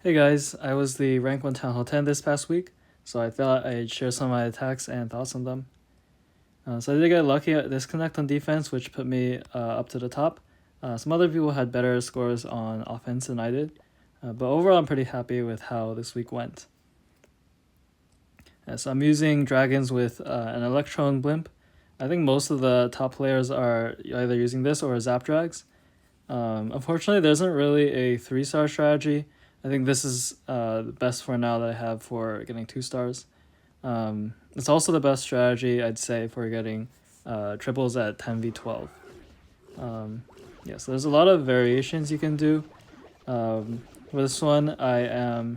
Hey guys, I was the rank 1 Town Hall 10 this past week, so I thought I'd share some of my attacks and thoughts on them. So I did get lucky at disconnect on defense, which put me up to the top. Some other people had better scores on offense than I did, but overall I'm pretty happy with how this week went. So I'm using dragons with an electron blimp. I think most of the top players are either using this or zap drags. Unfortunately, there isn't really a 3-star strategy. I think this is the best for now that I have for getting 2 stars. It's also the best strategy, I'd say, for getting triples at 10v12. So there's a lot of variations you can do. For this one, I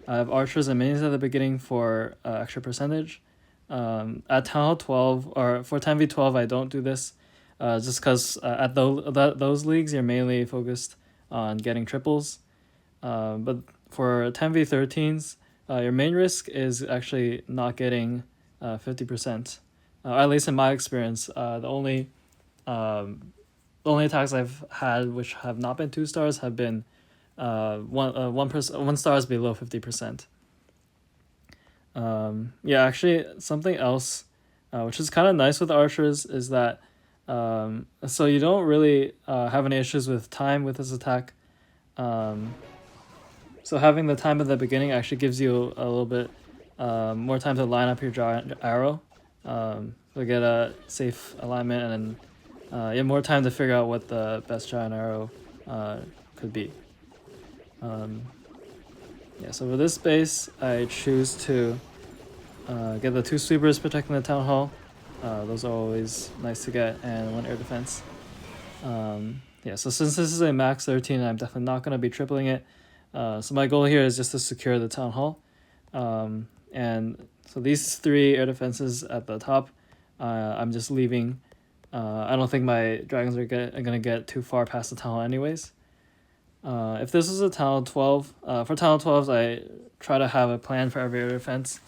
have archers and minions at the beginning for extra percentage. At Town Hall 12, or for 10v12, I don't do this. Just because at those leagues, you're mainly focused on getting triples. But for 10v13s, your main risk is actually not getting 50%. At least in my experience, the only attacks I've had which have not been 2 stars have been 1 stars below 50%. Actually, something else, which is kind of nice with archers, is that so you don't really have any issues with time with this attack. So having the time at the beginning actually gives you a little bit more time to line up your giant arrow to get a safe alignment, and then you have more time to figure out what the best giant arrow could be. So for this base, I choose to get the 2 sweepers protecting the town hall. Those are always nice to get, and 1 air defense. So since this is a max 13, I'm definitely not going to be tripling it. So my goal here is just to secure the town hall. And so these 3 air defenses at the top, I'm just leaving. I don't think my dragons are going to get too far past the town hall anyways. If this is a town hall 12, for town hall 12s, I try to have a plan for every air defense.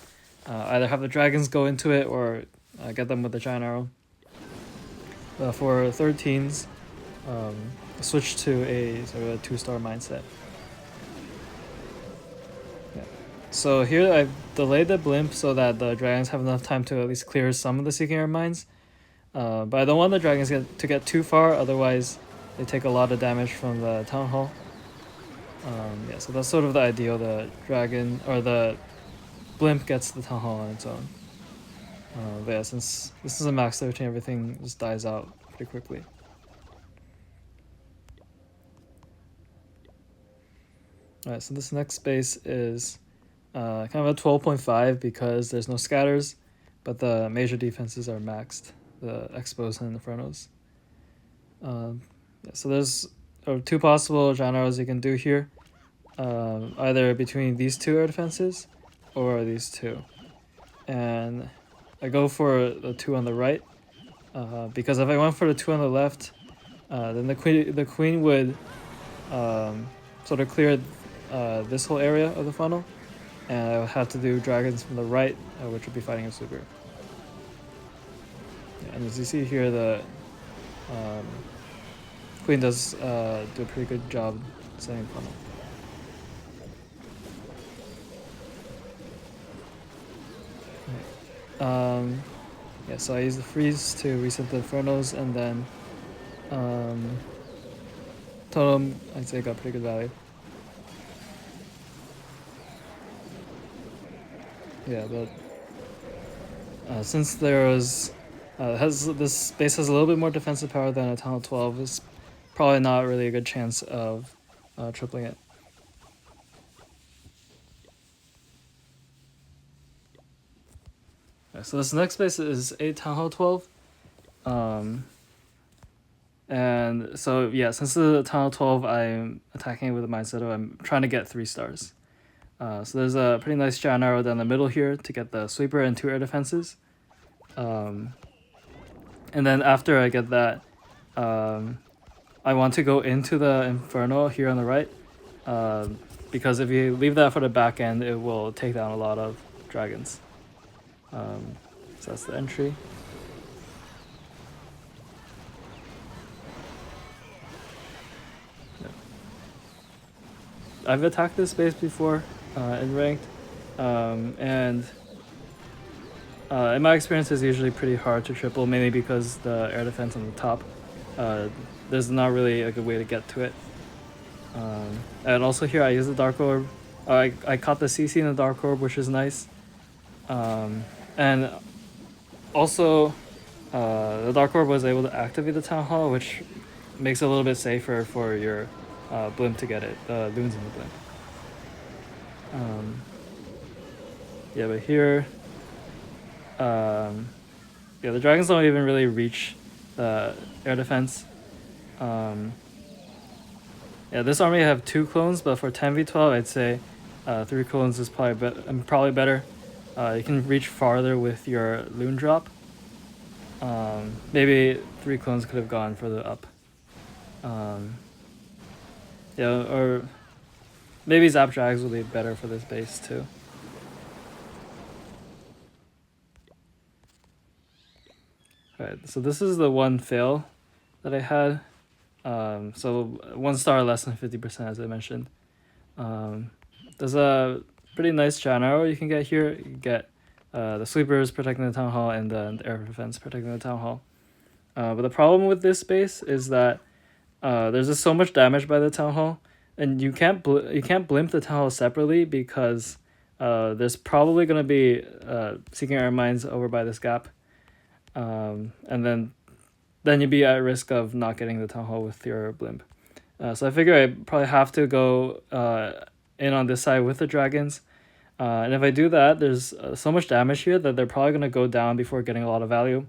Either have the dragons go into it or get them with the giant arrow. For 13s, switch to a sort of a 2-star mindset. So here I've delayed the blimp so that the dragons have enough time to at least clear some of the Seeking Air mines. But I don't want the dragons to get too far, otherwise they take a lot of damage from the town hall. So that's sort of the ideal. The dragon or the blimp gets the town hall on its own. Since this is a max 13, everything just dies out pretty quickly. Alright, so this next space is kind of a 12.5 because there's no scatters, but the major defenses are maxed, the expos and infernos. So there's 2 possible giant arrows you can do here, either between these 2 air defenses or these 2. And I go for the 2 on the right, because if I went for the 2 on the left, then the queen would sort of clear this whole area of the funnel, and I would have to do dragons from the right, which would be fighting a super. And as you see here, the queen does do a pretty good job setting funnel. So I use the freeze to reset the infernos, and then totem, I'd say, got pretty good value. But since there was this base has a little bit more defensive power than a Town Hall 12, it's probably not really a good chance of tripling it. So this next base is a Town Hall 12. And so since the Town Hall 12, I'm attacking it with a mindset of I'm trying to get 3 stars. So there's a pretty nice giant arrow down the middle here to get the sweeper and 2 air defenses. And then after I get that, I want to go into the Inferno here on the right, because if you leave that for the back end, it will take down a lot of dragons. So that's the entry. I've attacked this base before in ranked, and in my experience, it's usually pretty hard to triple, mainly because the air defense on the top, there's not really a good way to get to it. And also here I use the Dark Orb. I caught the CC in the Dark Orb, which is nice. And also, the Dark Orb was able to activate the Town Hall, which makes it a little bit safer for your blimp to get it, the loons in the blimp. Yeah, but here, yeah, the dragons don't even really reach the air defense. Yeah, this army have 2 clones, but for 10v12, I'd say 3 clones is probably better. You can reach farther with your loon drop. Maybe 3 clones could have gone further up. Yeah, or maybe Zap Drags will be better for this base too. Alright, so this is the one fail that I had. So 1 star less than 50%, as I mentioned. There's a pretty nice Giant Arrow you can get here. You can get the sweepers protecting the Town Hall and the air defense protecting the Town Hall. But the problem with this base is that there's just so much damage by the Town Hall, and you can't blimp the Town Hall separately because there's probably going to be Seeking Iron Mines over by this gap, and then you'd be at risk of not getting the Town Hall with your blimp. So I figure I probably have to go in on this side with the dragons. And if I do that, there's so much damage here that they're probably going to go down before getting a lot of value.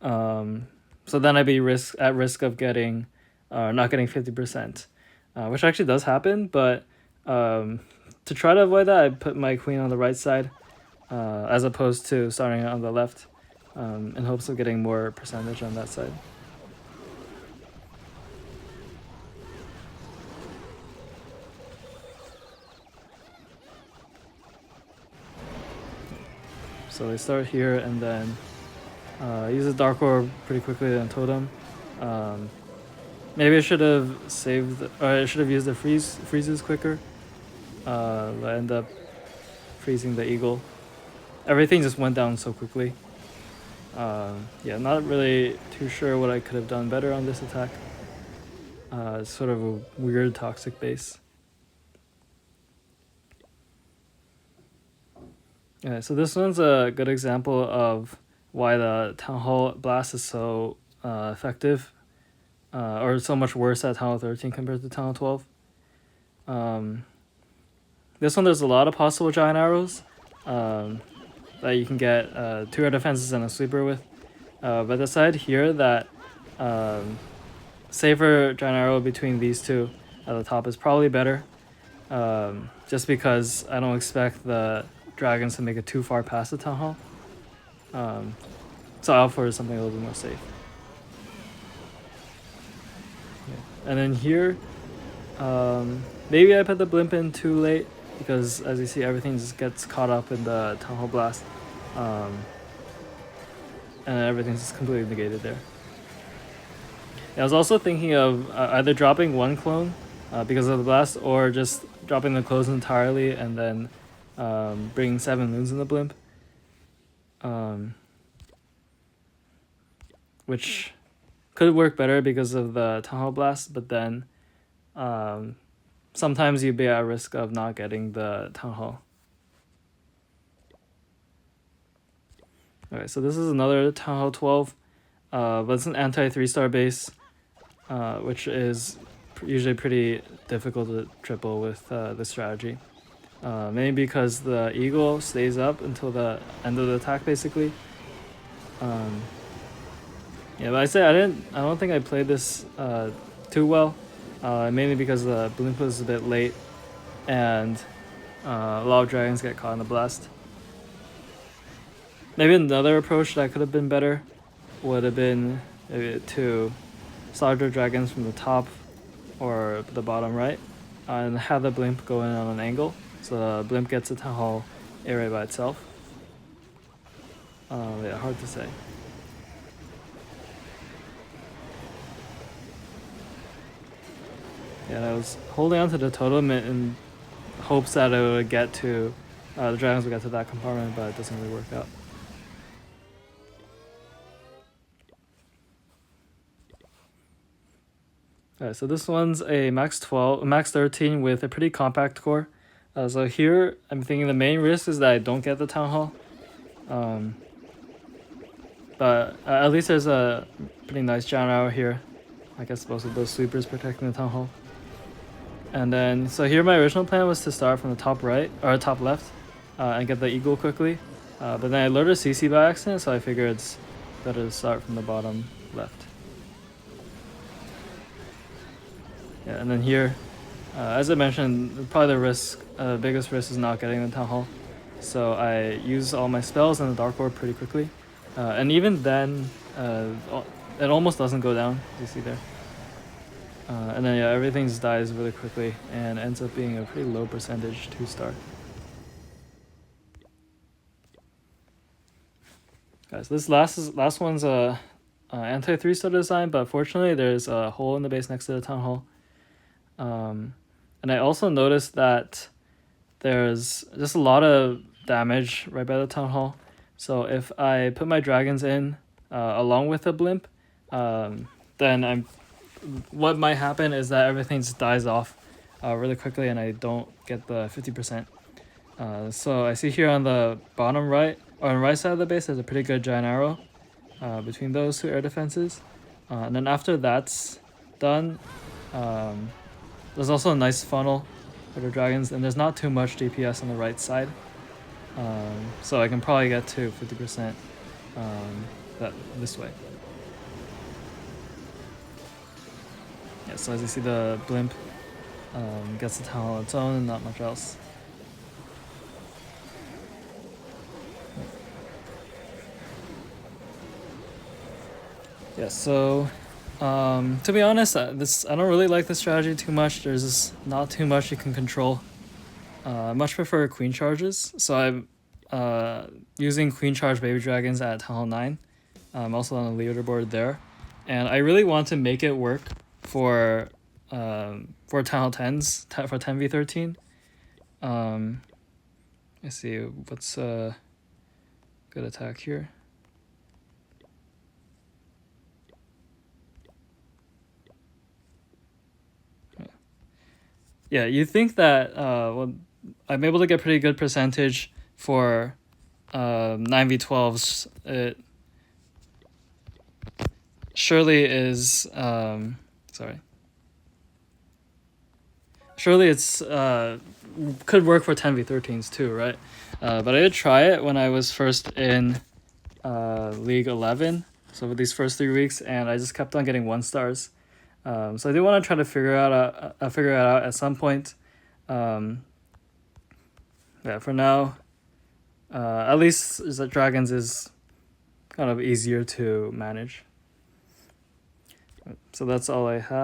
So then I'd be at risk of getting not getting 50%, which actually does happen. But to try to avoid that, I put my queen on the right side as opposed to starting on the left, in hopes of getting more percentage on that side. So they start here and then use the Dark Orb pretty quickly on Totem. Maybe I should have saved, or I should have used the freezes quicker. I end up freezing the Eagle. Everything just went down so quickly. Yeah, not really too sure what I could have done better on this attack. It's sort of a weird toxic base. Yeah, so this one's a good example of why the Town Hall Blast is so effective, or so much worse at Town Hall 13 compared to Town Hall 12. This one, there's a lot of possible Giant Arrows that you can get 2 air defenses and a sweeper with. But decide here that safer Giant Arrow between these 2 at the top is probably better, just because I don't expect the dragons to make it too far past the Town Hall. So I'll opt for something a little bit more safe. Yeah. And then here, maybe I put the blimp in too late, because as you see, everything just gets caught up in the Town Hall Blast, and everything's just completely negated there. I was also thinking of either dropping 1 clone because of the blast, or just dropping the clones entirely and then bringing 7 loons in the blimp, which could work better because of the Town Hall Blast, but then sometimes you'd be at risk of not getting the Town Hall. Alright, so this is another Town Hall 12, but it's an anti-3-star base, which is usually pretty difficult to triple with this strategy. Maybe because the Eagle stays up until the end of the attack, basically. Yeah, but I don't think I played this too well, mainly because the blimp was a bit late, and a lot of dragons get caught in the blast. Maybe another approach that could have been better would have been maybe to slaughter dragons from the top or the bottom right, and have the blimp go in on an angle, so the blimp gets a Town Hall area by itself. Yeah, hard to say. Yeah, and I was holding on to the totem in hopes that it would get to the dragons would get to that compartment, but it doesn't really work out. Alright, so this one's a max 13 with a pretty compact core. So here, I'm thinking the main risk is that I don't get the Town Hall. But at least there's a pretty nice giant arrow here. I guess both of those sweepers protecting the Town Hall. And then, so here my original plan was to start from the top right, or top left, and get the eagle quickly. But then I loaded a CC by accident, so I figured it's better to start from the bottom left. Yeah, and then here, as I mentioned, probably the biggest risk is not getting the Town Hall. So I use all my spells and the Dark Orb pretty quickly. And even then, it almost doesn't go down, as you see there. And then yeah, everything just dies really quickly and ends up being a pretty low percentage 2-star. Guys, this last one's a anti 3-star design, but fortunately there's a hole in the base next to the Town Hall. And I also noticed that there's just a lot of damage right by the Town Hall. So if I put my dragons in along with the blimp, then what might happen is that everything just dies off really quickly and I don't get the 50%. So I see here on the bottom right, or on the right side of the base, there's a pretty good giant arrow between those two air defenses. And then after that's done, there's also a nice funnel for the dragons, and there's not too much DPS on the right side. So I can probably get to 50% this way. Yeah, so as you see, the blimp gets the Town Hall on its own and not much else. Yeah, so to be honest, I don't really like this strategy too much. There's just not too much you can control. Much prefer queen charges, so I'm using queen charge baby dragons at Town Hall 9. I'm also on the leaderboard there, and I really want to make it work for Town Hall 10s for 10v13. Let's see what's a good attack here. Yeah, you think that well, I'm able to get pretty good percentage for 9v12s. It surely is surely it's could work for 10v13s too, right? But I did try it when I was first in League 11, so for these first 3 weeks, and I just kept on getting 1-stars. So I do want to try to figure it out at some point. Yeah, for now, at least the dragons is kind of easier to manage. So that's all I have.